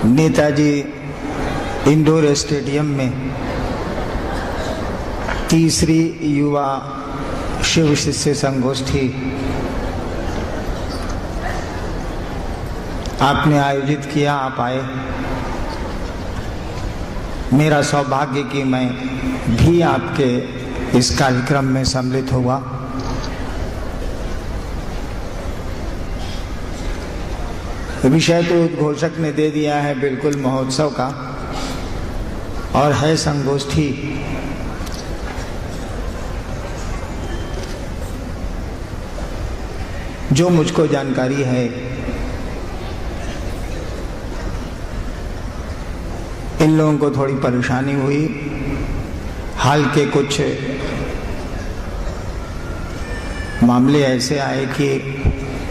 Netaji indoor stadium में तीसरी युवा शिव शिष्य संगोष्ठी आपने आयोजित किया, आप आए। मेरा सौभाग्य कि मैं भी आपके इस कार्यक्रम में सम्मिलित हुआ। विषय तो उद्घोषक ने दे दिया है बिल्कुल महोत्सव का, और है संगोष्ठी। जो मुझको जानकारी है, इन लोगों को थोड़ी परेशानी हुई। हाल के कुछ मामले ऐसे आए कि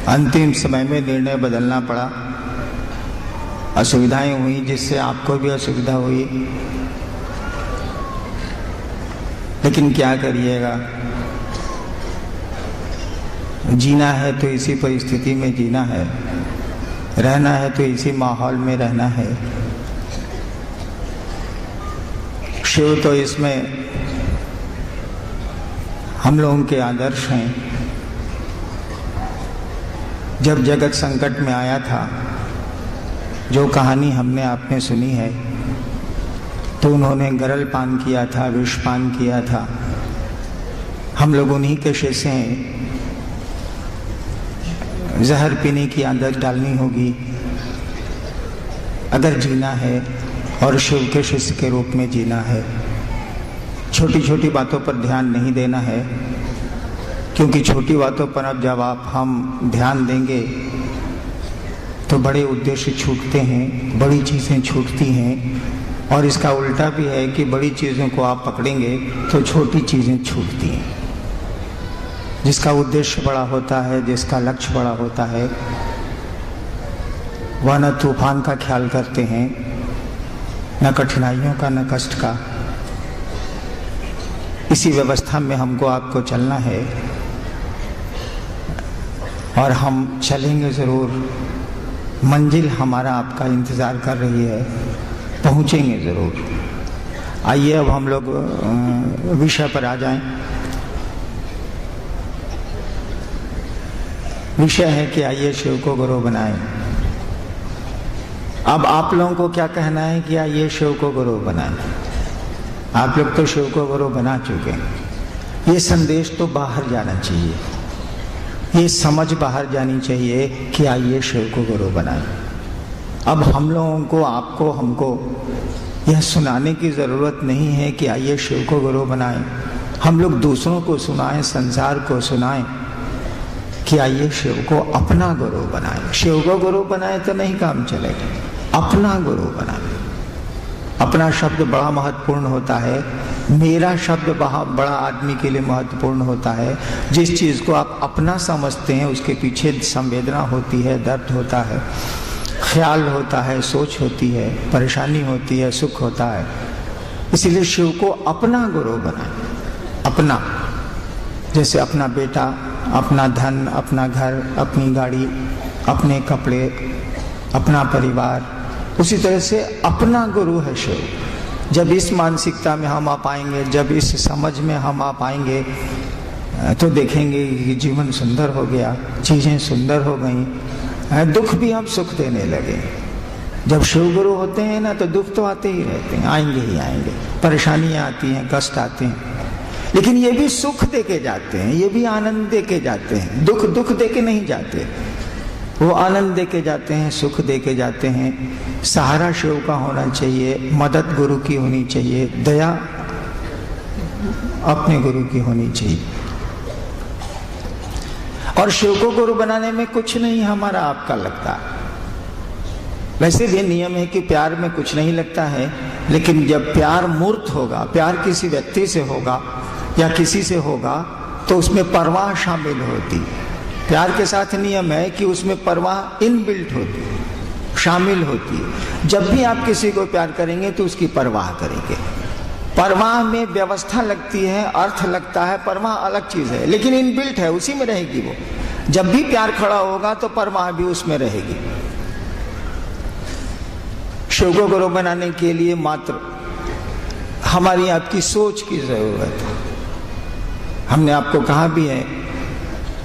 अंतिम समय में निर्णय बदलना पड़ा। असुविधाएं हुई, जिससे आपको भी असुविधा हुई, लेकिन क्या करिएगा, जीना है तो इसी परिस्थिति में जीना है, रहना है तो इसी माहौल में रहना है। शिव तो इसमें हम लोगों के आदर्श हैं। जब जगत संकट में आया था, जो कहानी हमने आपने सुनी है, तो उन्होंने गरल पान किया था, विष पान किया था। हम लोग उन्हीं के शिष्य हैं। जहर पीने की आदत डालनी होगी अगर जीना है और शिव के शिष्य के रूप में जीना है। छोटी छोटी बातों पर ध्यान नहीं देना है, क्योंकि छोटी बातों पर अब जब हम ध्यान देंगे तो बड़े उद्देश्य छूटते हैं, बड़ी चीज़ें छूटती हैं। और इसका उल्टा भी है कि बड़ी चीज़ों को आप पकड़ेंगे तो छोटी चीज़ें छूटती हैं। जिसका उद्देश्य बड़ा होता है, जिसका लक्ष्य बड़ा होता है, वह न तूफान का ख्याल करते हैं, न कठिनाइयों का, न कष्ट का। इसी व्यवस्था में हमको आपको चलना है, और हम चलेंगे ज़रूर। मंजिल हमारा आपका इंतज़ार कर रही है, पहुँचेंगे ज़रूर। आइए अब हम लोग विषय पर आ जाएं। विषय है कि आइए शिव को गुरु बनाएं। अब आप लोगों को क्या कहना है कि आइए शिव को गुरु बनाएं। आप लोग तो शिव को गुरु बना चुके हैं। ये संदेश तो बाहर जाना चाहिए, ये समझ बाहर जानी चाहिए कि आइए शिव को गुरु बनाएं। अब हम लोगों को, आपको, हमको यह सुनाने की ज़रूरत नहीं है कि आइए शिव को गुरु बनाएं। हम लोग दूसरों को सुनाएं, संसार को सुनाएं कि आइए शिव को अपना गुरु बनाएं। शिव को गुरु बनाए तो नहीं काम चलेगा, अपना गुरु बनाएं। अपना शब्द बड़ा महत्वपूर्ण होता है। मेरा शब्द बड़ा आदमी के लिए महत्वपूर्ण होता है। जिस चीज़ को आप अपना समझते हैं, उसके पीछे संवेदना होती है, दर्द होता है, ख्याल होता है, सोच होती है, परेशानी होती है, सुख होता है। इसीलिए शिव को अपना गुरु बनाएं। अपना, जैसे अपना बेटा, अपना धन, अपना घर, अपनी गाड़ी, अपने कपड़े, अपना परिवार, उसी तरह से अपना गुरु है शिव। जब इस मानसिकता में हम आ पाएंगे, जब इस समझ में हम आ पाएंगे, तो देखेंगे कि जीवन सुंदर हो गया, चीज़ें सुंदर हो गई, दुख भी हम सुख देने लगे। जब शिव गुरु होते हैं ना, तो दुख तो आते ही रहते हैं, आएंगे ही आएंगे, परेशानियाँ आती हैं, कष्ट आते हैं, लेकिन ये भी सुख दे के जाते हैं, ये भी आनंद दे के जाते हैं। दुख दुख दे के नहीं जाते, वो आनंद दे के जाते हैं, सुख दे के जाते हैं। सहारा शिव का होना चाहिए, मदद गुरु की होनी चाहिए, दया अपने गुरु की होनी चाहिए। और शिव को गुरु बनाने में कुछ नहीं हमारा आपका लगता। वैसे भी नियम है कि प्यार में कुछ नहीं लगता है, लेकिन जब प्यार मूर्त होगा, प्यार किसी व्यक्ति से होगा या किसी से होगा, तो उसमें परवाह शामिल होती। प्यार के साथ नियम है कि उसमें परवाह इनबिल्ट होती, शामिल होती है। जब भी आप किसी को प्यार करेंगे तो उसकी परवाह करेंगे। परवाह में व्यवस्था लगती है, अर्थ लगता है, परवाह अलग चीज है, लेकिन इनबिल्ट है, उसी में रहेगी वो। जब भी प्यार खड़ा होगा तो परवाह भी उसमें रहेगी। शिव को गुरु बनाने के लिए मात्र हमारी आपकी सोच की जरूरत है। हमने आपको कहा भी है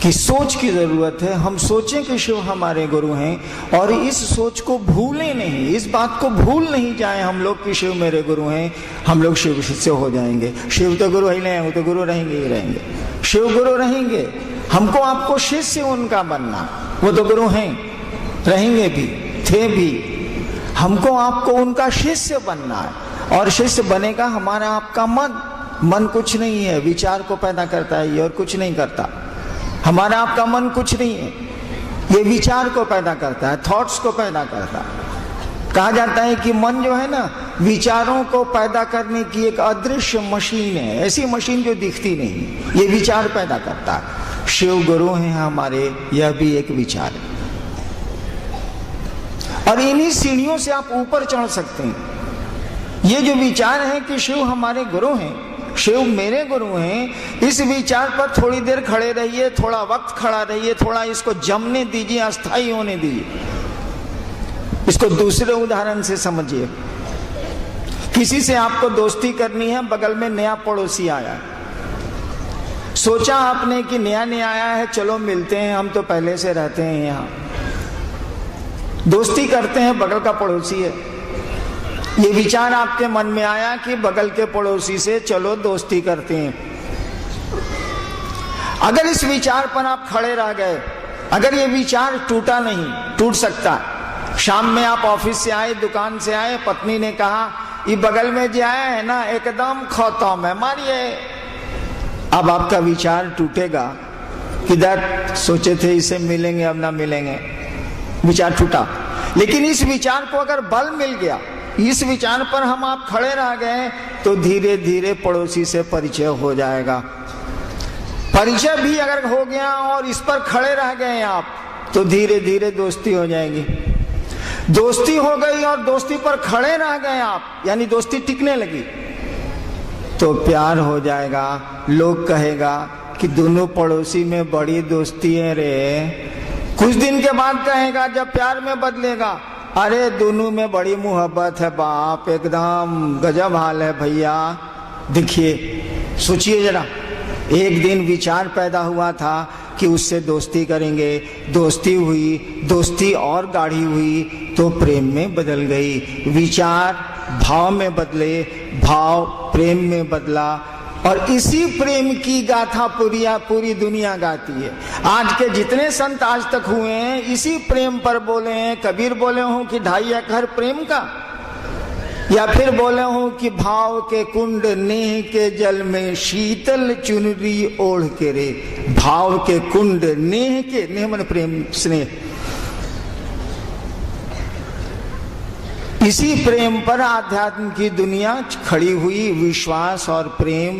कि सोच की जरूरत है। हम सोचें कि शिव हमारे गुरु हैं और इस सोच को भूलें नहीं, इस बात को भूल नहीं जाए हम लोग कि शिव मेरे गुरु हैं, हम लोग शिव से हो जाएंगे। शिव तो गुरु ही नहीं, वो तो गुरु रहेंगे ही रहेंगे। शिव गुरु रहेंगे, हमको आपको शिष्य उनका बनना, वो तो गुरु हैं, रहेंगे भी, थे भी। हमको आपको उनका शिष्य बनना है और शिष्य बनेगा हमारा आपका मन कुछ नहीं है, विचार को पैदा करता है ये और कुछ नहीं करता। हमारा आपका मन कुछ नहीं है, ये विचार को पैदा करता है, थॉट्स को पैदा करता है। कहा जाता है कि मन जो है ना, विचारों को पैदा करने की एक अदृश्य मशीन है, ऐसी मशीन जो दिखती नहीं, ये विचार पैदा करता है। शिव गुरु हैं हमारे, यह भी एक विचार है और इन्हीं सीढ़ियों से आप ऊपर चढ़ सकते हैं। ये जो विचार है कि शिव हमारे गुरु हैं, शिव मेरे गुरु हैं, इस विचार पर थोड़ी देर खड़े रहिए, थोड़ा वक्त खड़ा रहिए, थोड़ा इसको जमने दीजिए, अस्थायी होने दीजिए। इसको दूसरे उदाहरण से समझिए। किसी से आपको दोस्ती करनी है, बगल में नया पड़ोसी आया, सोचा आपने कि नया नया आया है, चलो मिलते हैं, हम तो पहले से रहते हैं यहाँ, दोस्ती करते हैं, बगल का पड़ोसी है। ये विचार आपके मन में आया कि बगल के पड़ोसी से चलो दोस्ती करते हैं। अगर इस विचार पर आप खड़े रह गए, अगर ये विचार टूटा नहीं, टूट सकता। शाम में आप ऑफिस से आए, दुकान से आए, पत्नी ने कहा ये बगल में जो आया है ना एकदम खत्म है, मारिए। अब आपका विचार टूटेगा कि दर सोचे थे इसे मिलेंगे, अब ना मिलेंगे, विचार टूटा। लेकिन इस विचार को अगर बल मिल गया, इस विचार पर हम आप खड़े रह गए, तो धीरे धीरे पड़ोसी से परिचय हो जाएगा। परिचय भी अगर हो गया और इस पर खड़े रह गए आप, तो धीरे धीरे दोस्ती हो जाएगी। दोस्ती हो गई और दोस्ती पर खड़े रह गए आप, यानी दोस्ती टिकने लगी, तो प्यार हो जाएगा। लोग कहेगा कि दोनों पड़ोसी में बड़ी दोस्ती है रे। कुछ दिन के बाद कहेगा, जब प्यार में बदलेगा, अरे दोनों में बड़ी मोहब्बत है बाप, एकदम गजब हाल है भैया। देखिए, सोचिए जरा, एक दिन विचार पैदा हुआ था कि उससे दोस्ती करेंगे, दोस्ती हुई, दोस्ती और गाढ़ी हुई, तो प्रेम में बदल गई। विचार भाव में बदले, भाव प्रेम में बदला, और इसी प्रेम की गाथा पूरी दुनिया गाती है। आज के जितने संत आज तक हुए हैं, इसी प्रेम पर बोले हैं। कबीर बोले हों कि 2.5 एकड़ प्रेम का, या फिर बोले हों कि भाव के कुंड नेह के जल में शीतल चुनरी ओढ़ के रे। भाव के कुंड नेह के, नेह मन प्रेम, स्नेह, इसी प्रेम पर आध्यात्म की दुनिया खड़ी हुई। विश्वास और प्रेम,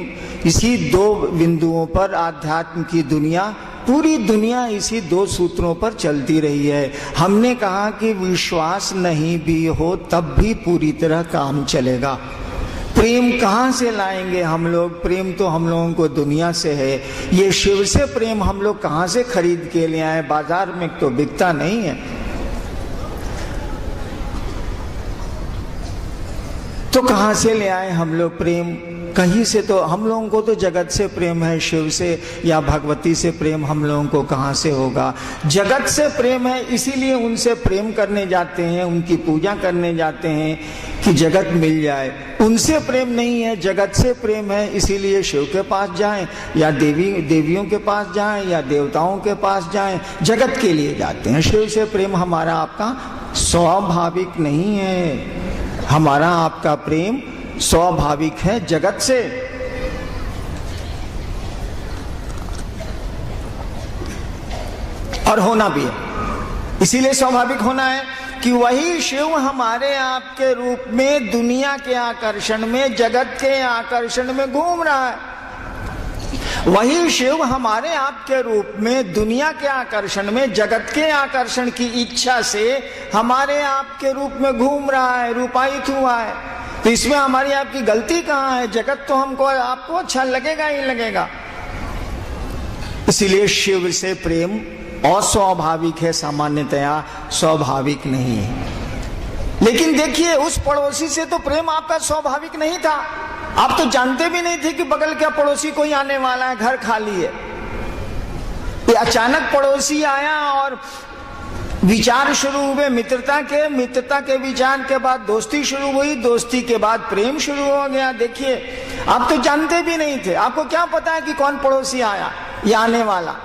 इसी दो बिंदुओं पर आध्यात्म की दुनिया, पूरी दुनिया इसी 2 सूत्रों पर चलती रही है। हमने कहा कि विश्वास नहीं भी हो तब भी पूरी तरह काम चलेगा। प्रेम कहाँ से लाएंगे हम लोग? प्रेम तो हम लोगों को दुनिया से है। ये शिव से प्रेम हम लोग कहाँ से खरीद के ले आए? बाजार में तो बिकता नहीं है। तो कहाँ से ले आए हम लोग प्रेम? कहीं से तो हम लोगों को तो जगत से प्रेम है, शिव से या भगवती से प्रेम हम लोगों को कहाँ से होगा? जगत से प्रेम है, इसीलिए उनसे प्रेम करने जाते हैं, उनकी पूजा करने जाते हैं कि जगत मिल जाए। उनसे प्रेम नहीं है, जगत से प्रेम है, इसीलिए शिव के पास जाएं या देवियों के पास जाएं या देवताओं के पास जाएं, जगत के लिए जाते हैं। शिव से प्रेम हमारा आपका स्वाभाविक नहीं है। हमारा आपका प्रेम स्वाभाविक है जगत से। और होना भी है, इसीलिए स्वाभाविक होना है कि वही शिव हमारे आपके रूप में दुनिया के आकर्षण में, जगत के आकर्षण में घूम रहा है। वही शिव हमारे आपके रूप में दुनिया के आकर्षण में, जगत के आकर्षण की इच्छा से हमारे आपके रूप में घूम रहा है, रूपायित हुआ है। तो इसमें हमारी आपकी गलती कहाँ है? जगत तो हमको आपको अच्छा लगेगा ही लगेगा। इसीलिए शिव से प्रेम अस्वाभाविक है, सामान्यतया स्वाभाविक नहीं है। लेकिन देखिए, उस पड़ोसी से तो प्रेम आपका स्वाभाविक नहीं था। आप तो जानते भी नहीं थे कि बगल का पड़ोसी कोई आने वाला है, घर खाली है। ये अचानक पड़ोसी आया और विचार शुरू हुए मित्रता के विचार के बाद दोस्ती शुरू हुई, दोस्ती के बाद प्रेम शुरू हो गया। देखिए, आप तो जानते भी नहीं थे, आपको क्या पता है कि कौन पड़ोसी आया या आने वाला।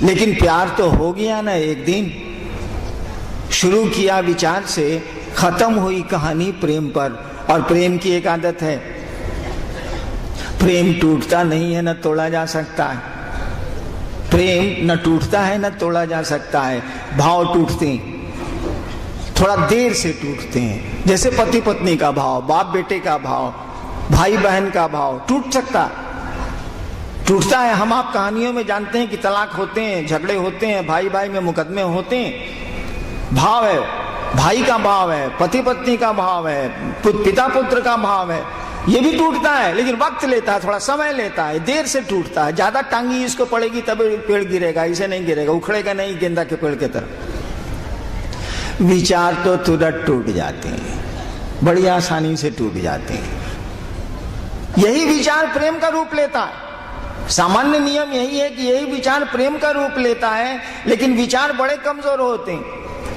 लेकिन प्यार तो हो गया ना। एक दिन शुरू किया विचार से, खत्म हुई कहानी प्रेम पर। और प्रेम की एक आदत है, प्रेम टूटता नहीं है, न तोड़ा जा सकता है। प्रेम न टूटता है न तोड़ा जा सकता है। भाव टूटते हैं, थोड़ा देर से टूटते हैं। जैसे पति पत्नी का भाव, बाप बेटे का भाव, भाई बहन का भाव टूटता है। हम आप कहानियों में जानते हैं कि तलाक होते हैं, झगड़े होते हैं, भाई भाई में मुकदमे होते हैं। भाव है, भाई का भाव है, पति पत्नी का भाव है, पिता पुत्र का भाव है। ये भी टूटता है, लेकिन वक्त लेता है, थोड़ा समय लेता है, देर से टूटता है। ज्यादा टांगी इसको पड़ेगी तब पेड़ गिरेगा, इसे नहीं गिरेगा, उखड़ेगा नहीं गेंदा के पेड़ के तरह। विचार तो तुरंत टूट जाते हैं, बड़ी आसानी से टूट जाते हैं। यही विचार प्रेम का रूप लेता है। सामान्य नियम यही है कि यही विचार प्रेम का रूप लेता है, लेकिन विचार बड़े कमजोर होते हैं।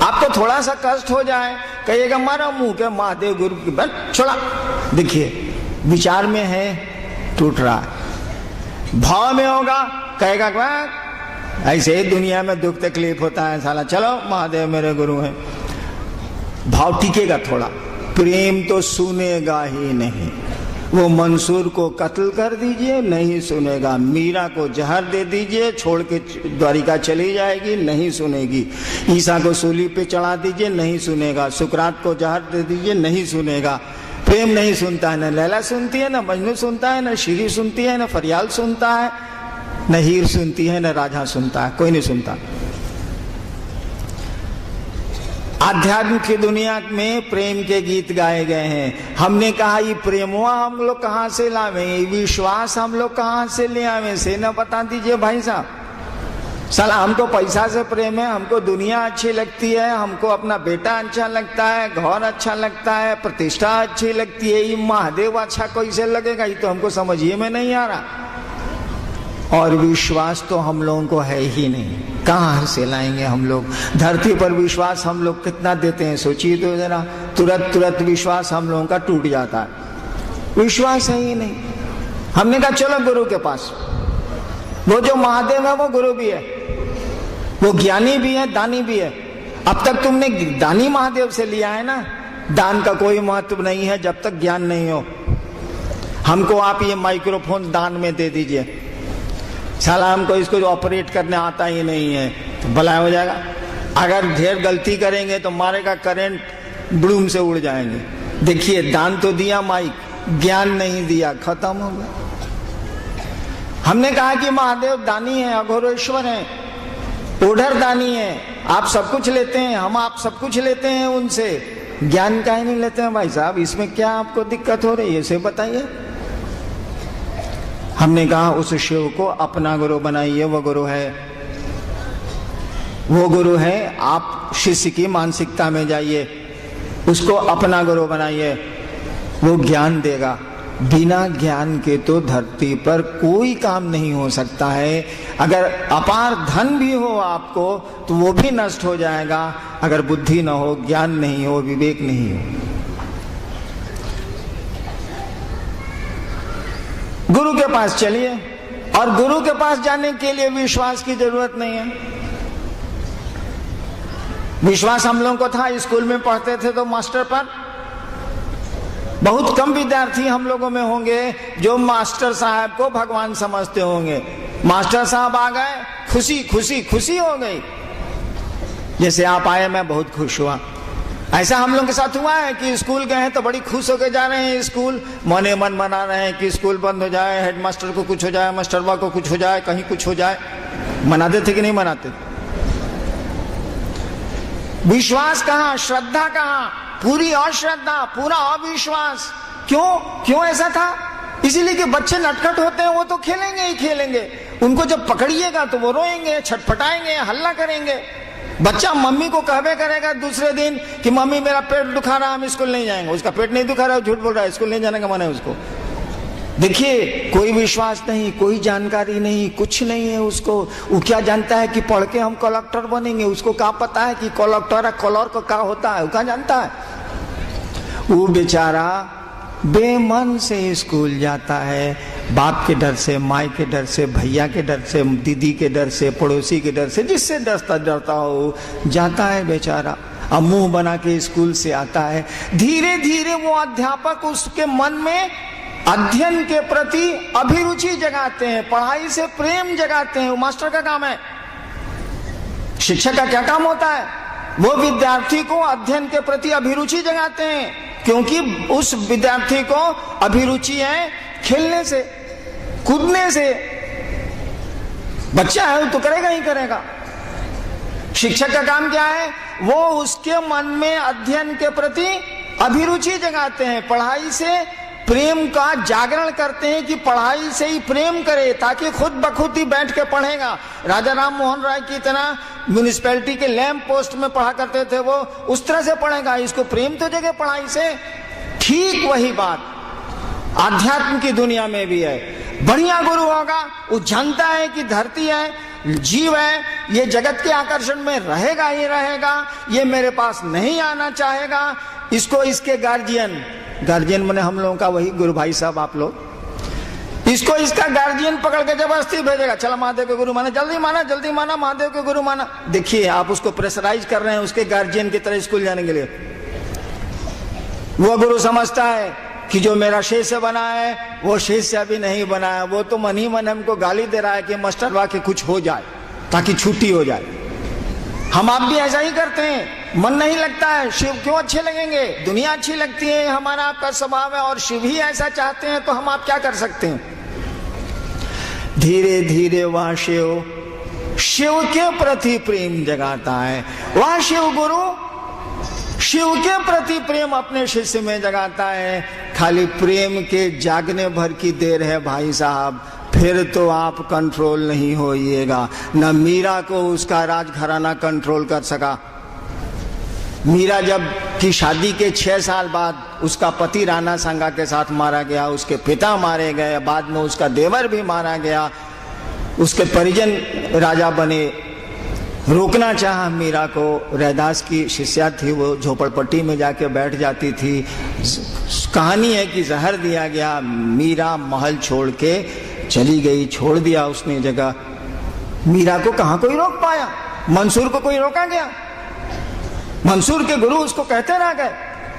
आपको थोड़ा सा कष्ट हो जाए, कहिएगा मारा मुंह के महादेव गुरु की बस छोड़ा। देखिए, विचार में है, टूट रहा है। भाव में होगा, कहेगा ऐसे ही दुनिया में दुख तकलीफ होता है साला, चलो महादेव मेरे गुरु हैं। भाव टिकेगा थोड़ा। प्रेम तो सुनेगा ही नहीं। वो मंसूर को कत्ल कर दीजिए, नहीं सुनेगा। मीरा को जहर दे दीजिए, छोड़ के द्वारिका चली जाएगी, नहीं सुनेगी। ईसा को सूली पे चढ़ा दीजिए, नहीं सुनेगा। सुकरात को जहर दे दीजिए, नहीं सुनेगा। प्रेम नहीं सुनता है, न लैला सुनती है, न मजनू सुनता है, न शीरी सुनती है, न फरियाल सुनता है, न हीर सुनती है, न राजा सुनता है, कोई नहीं सुनता। आध्यात्म की दुनिया में प्रेम के गीत गाए गए हैं। हमने कहा ये प्रेमवा हम लोग कहाँ से लावे, ये विश्वास हम लोग कहाँ से ले आवे, से न बता दीजिए भाई साहब। साला हमको पैसा से प्रेम है, हमको दुनिया अच्छी लगती है, हमको अपना बेटा अच्छा लगता है, घर अच्छा लगता है, प्रतिष्ठा अच्छी लगती है। ये महादेव अच्छा कैसे लगेगा, ये तो हमको समझिए में नहीं आ रहा। और विश्वास तो हम लोगों को है ही नहीं, कहाँ से लाएंगे हम लोग। धरती पर विश्वास हम लोग कितना देते हैं, सोचिए तो जरा। तुरंत विश्वास हम लोगों का टूट जाता है। विश्वास है ही नहीं। हमने कहा चलो गुरु के पास। वो जो महादेव है वो गुरु भी है, वो ज्ञानी भी है, दानी भी है। अब तक तुमने दानी महादेव से लिया है ना। दान का कोई महत्व नहीं है जब तक ज्ञान नहीं हो। हमको आप ये माइक्रोफोन दान में दे दीजिए, साला हमको इसको ऑपरेट करने आता ही नहीं है, तो भला हो जाएगा। अगर ढेर गलती करेंगे तो मारेगा करंट, ब्लूम से उड़ जाएंगे। देखिए, दान तो दिया माइक, ज्ञान नहीं दिया, खत्म हो गया। हमने कहा कि महादेव दानी है, अघोरेश्वर है, ओढ़र दानी है। आप सब कुछ लेते हैं, हम आप सब कुछ लेते हैं उनसे, ज्ञान का ही नहीं लेते हैं। भाई साहब, इसमें क्या आपको दिक्कत हो रही है, इसे बताइए। हमने कहा उस शिव को अपना गुरु बनाइए, वो गुरु है, वो गुरु है। आप शिष्य की मानसिकता में जाइए, उसको अपना गुरु बनाइए, वो ज्ञान देगा। बिना ज्ञान के तो धरती पर कोई काम नहीं हो सकता है। अगर अपार धन भी हो आपको तो वो भी नष्ट हो जाएगा। अगर बुद्धि न हो, ज्ञान नहीं हो, विवेक नहीं हो। गुरु के पास चलिए, और गुरु के पास जाने के लिए विश्वास की जरूरत नहीं है। विश्वास हम लोगों को था, स्कूल में पढ़ते थे तो मास्टर पर। बहुत कम विद्यार्थी हम लोगों में होंगे जो मास्टर साहब को भगवान समझते होंगे। मास्टर साहब आ गए, खुशी खुशी खुशी हो गई। जैसे आप आए, मैं बहुत खुश हुआ। ऐसा हम लोग के साथ हुआ है कि स्कूल गए हैं तो बड़ी खुश होकर जा रहे हैं स्कूल, मने मन मना रहे हैं कि स्कूल बंद हो जाए, हेडमास्टर को कुछ हो जाए, मास्टरवा को कुछ हो जाए, कहीं कुछ हो जाए। मनाते थे कि नहीं मनाते? विश्वास कहाँ, श्रद्धा कहाँ? पूरी अश्रद्धा, पूरा अविश्वास। क्यों ऐसा था? इसीलिए कि बच्चे नटखट होते हैं, वो तो खेलेंगे ही खेलेंगे। उनको जब पकड़िएगा तो वो रोएंगे, छटपटाएंगे, हल्ला करेंगे। बच्चा मम्मी को कहवे करेगा दूसरे दिन कि मम्मी मेरा पेट दुखा रहा, हम स्कूल नहीं जाएंगे। उसका पेट नहीं दुखा रहा है, झूठ बोल रहा है, स्कूल नहीं जाने का मन है उसको। देखिए, कोई विश्वास नहीं, कोई जानकारी नहीं, कुछ नहीं है उसको। वो क्या जानता है कि पढ़ के हम कलेक्टर बनेंगे? उसको क्या पता है कि कलेक्टर का क्या होता है? वो क्या जानता है? वो बेचारा बेमन से स्कूल जाता है, बाप के डर से, माँ के डर से, भैया के डर से, दीदी के डर से, पड़ोसी के डर से, जिससे डरता हो जाता है बेचारा। अब मुंह बना के स्कूल से आता है। धीरे धीरे वो अध्यापक उसके मन में अध्ययन के प्रति अभिरुचि जगाते हैं, पढ़ाई से प्रेम जगाते हैं। वो मास्टर का काम है। शिक्षक का क्या काम होता है? वो विद्यार्थी को अध्ययन के प्रति अभिरुचि जगाते हैं, क्योंकि उस विद्यार्थी को अभिरुचि है खेलने से, कूदने से। बच्चा है, वो तो करेगा ही करेगा। शिक्षक का काम क्या है? वो उसके मन में अध्ययन के प्रति अभिरुचि जगाते हैं, पढ़ाई से प्रेम का जागरण करते हैं कि पढ़ाई से ही प्रेम करे, ताकि खुद बखुद ही बैठ के पढ़ेगा। राजा राम मोहन राय की तरह म्यूनिसिपैलिटी के लैंप पोस्ट में पढ़ा करते थे, वो उस तरह से पढ़ेगा। इसको प्रेम तो जगह पढ़ाई से। ठीक वही बात आध्यात्म की दुनिया में भी है। बढ़िया गुरु होगा, वो जानता है कि धरती है, जीव है, ये जगत के आकर्षण में रहेगा ही रहेगा, ये मेरे पास नहीं आना चाहेगा। इसको इसके गार्जियन मैंने हम लोगों का वही गुरु भाई साहब आप लोग, इसको इसका गार्जियन पकड़ के जबरदस्ती भेजेगा, चला महादेव के गुरु माना, जल्दी माना महादेव के गुरु माना। देखिए, आप उसको प्रेशराइज कर रहे हैं उसके गार्जियन की तरह स्कूल जाने के लिए। वो गुरु समझता है कि जो मेरा शिष्य बना है वो शिष्य अभी नहीं बना है, वो तो मन ही मन हमको गाली दे रहा है कि मास्टर वाके कुछ हो जाए ताकि छुट्टी हो जाए। हम आप भी ऐसा ही करते हैं, मन नहीं लगता है, शिव क्यों अच्छे लगेंगे? दुनिया अच्छी लगती है, हमारा आपका स्वभाव है, और शिव ही ऐसा चाहते हैं, तो हम आप क्या कर सकते हैं? धीरे धीरे वह शिव के प्रति प्रेम जगाता है। वह शिव गुरु शिव के प्रति प्रेम अपने शिष्य में जगाता है। खाली प्रेम के जागने भर की देर है भाई साहब, फिर तो आप कंट्रोल नहीं होइएगा। न मीरा को उसका राजघराना कंट्रोल कर सका। मीरा जब की शादी के 6 साल बाद उसका पति राणा सांगा के साथ मारा गया, उसके पिता मारे गए, बाद में उसका देवर भी मारा गया, उसके परिजन राजा बने। रोकना चाहा मीरा को, रैदास की शिष्या थी, वो झोपड़पट्टी में जाके बैठ जाती थी। कहानी है कि जहर दिया गया, मीरा महल छोड़ के चली गई, छोड़ दिया उसने जगह। मीरा को कहां कोई रोक पाया? मंसूर को कोई रोका गया? मंसूर के गुरु उसको कहते रह गए,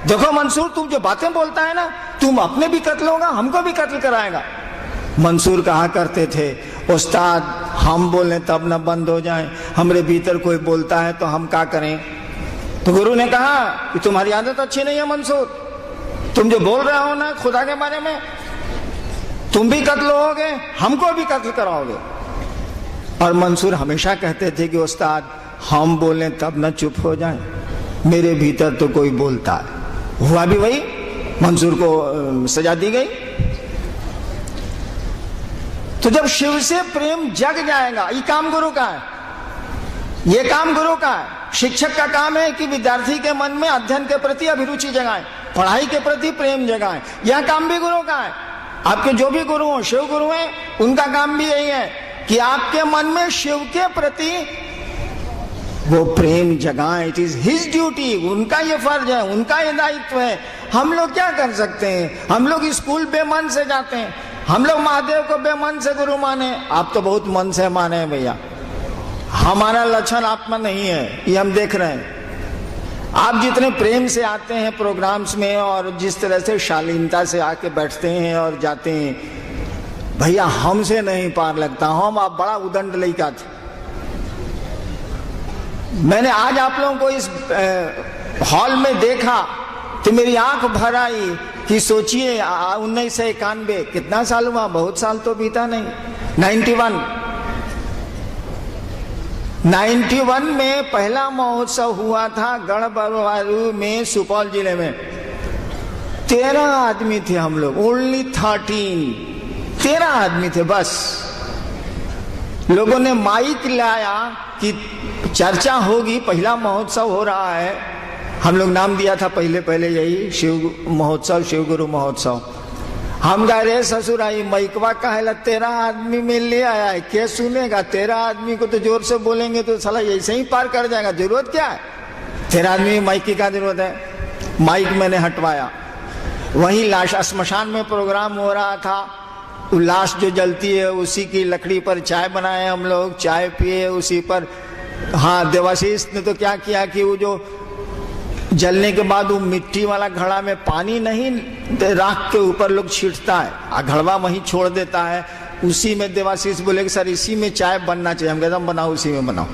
देखो मंसूर, तुम जो बातें बोलता है ना, तुम अपने भी कत्ल होगा, हमको भी कत्ल कराएगा। मंसूर कहा करते थे, उस्ताद हम बोले तब न बंद हो जाए, हमरे भीतर कोई बोलता है तो हम क्या करें? तो गुरु ने कहा कि तुम्हारी आदत अच्छी नहीं है मंसूर, तुम जो बोल रहे हो ना खुदा के बारे में, तुम भी कत्ल होगे, हमको भी कत्ल कराओगे। और मंसूर हमेशा कहते थे कि उस्ताद हम बोले तब न चुप हो जाए, मेरे भीतर तो कोई बोलता है। हुआ भी वही, मंसूर को सजा दी गई। तो जब शिव से प्रेम जग जाएगा, ये काम गुरु का है, ये काम गुरु का है। शिक्षक का काम है कि विद्यार्थी के मन में अध्ययन के प्रति अभिरुचि जगाएं, पढ़ाई के प्रति प्रेम जगाएं। यह काम भी गुरु का है। आपके जो भी गुरु हो, शिव गुरु हैं, उनका काम भी यही है कि आपके मन में शिव के प्रति वो प्रेम जगाएं। इट इज हिज ड्यूटी, उनका ये फर्ज है, उनका ये दायित्व है। हम लोग क्या कर सकते हैं? हम लोग स्कूल बेमन से जाते हैं, हम लोग महादेव को बेमन से गुरु माने। आप तो बहुत मन से माने हैं भैया, हमारा लक्षण आप में नहीं है, ये हम देख रहे हैं। आप जितने प्रेम से आते हैं प्रोग्राम्स में और जिस तरह से शालीनता से आके बैठते हैं और जाते हैं, भैया हमसे नहीं पार लगता। हम आप बड़ा उदंड लड़का थे। मैंने आज आप लोगों को इस हॉल में देखा तो मेरी आंख भर आई कि सोचिए 1991, कितना साल हुआ? बहुत साल तो बीता नहीं। 91 में पहला महोत्सव हुआ था गढ़बरुआरू में, सुपौल जिले में। 13 आदमी थे हम लोग, ओनली 13 आदमी थे बस। लोगों ने माइक लाया कि चर्चा होगी, पहला महोत्सव हो रहा है, हम लोग नाम दिया था पहले यही शिव महोत्सव, शिव गुरु महोत्सव। हम कह रहे ससुर आई मैकवा कहेला 13 आदमी में ले आया है, क्या सुनेगा? 13 आदमी को तो जोर से बोलेंगे तो साला ऐसे ही पार कर जाएगा, जरूरत क्या है? 13 आदमी में माइक की क्या जरूरत है? माइक मैंने हटवाया। वहीं लाश श्मशान में प्रोग्राम हो रहा था, लाश जो जलती है उसी की लकड़ी पर चाय बनाए हम लोग, चाय पिए उसी पर। हाँ, देवाशीष ने तो क्या किया कि वो जो जलने के बाद वो मिट्टी वाला घड़ा में पानी नहीं, राख के ऊपर लोग छींटता है, घड़वा वहीं छोड़ देता है, उसी में देवाशीष बोले कि सर इसी में चाय बनना चाहिए। हम कहते हम बनाओ, उसी में बनाओ।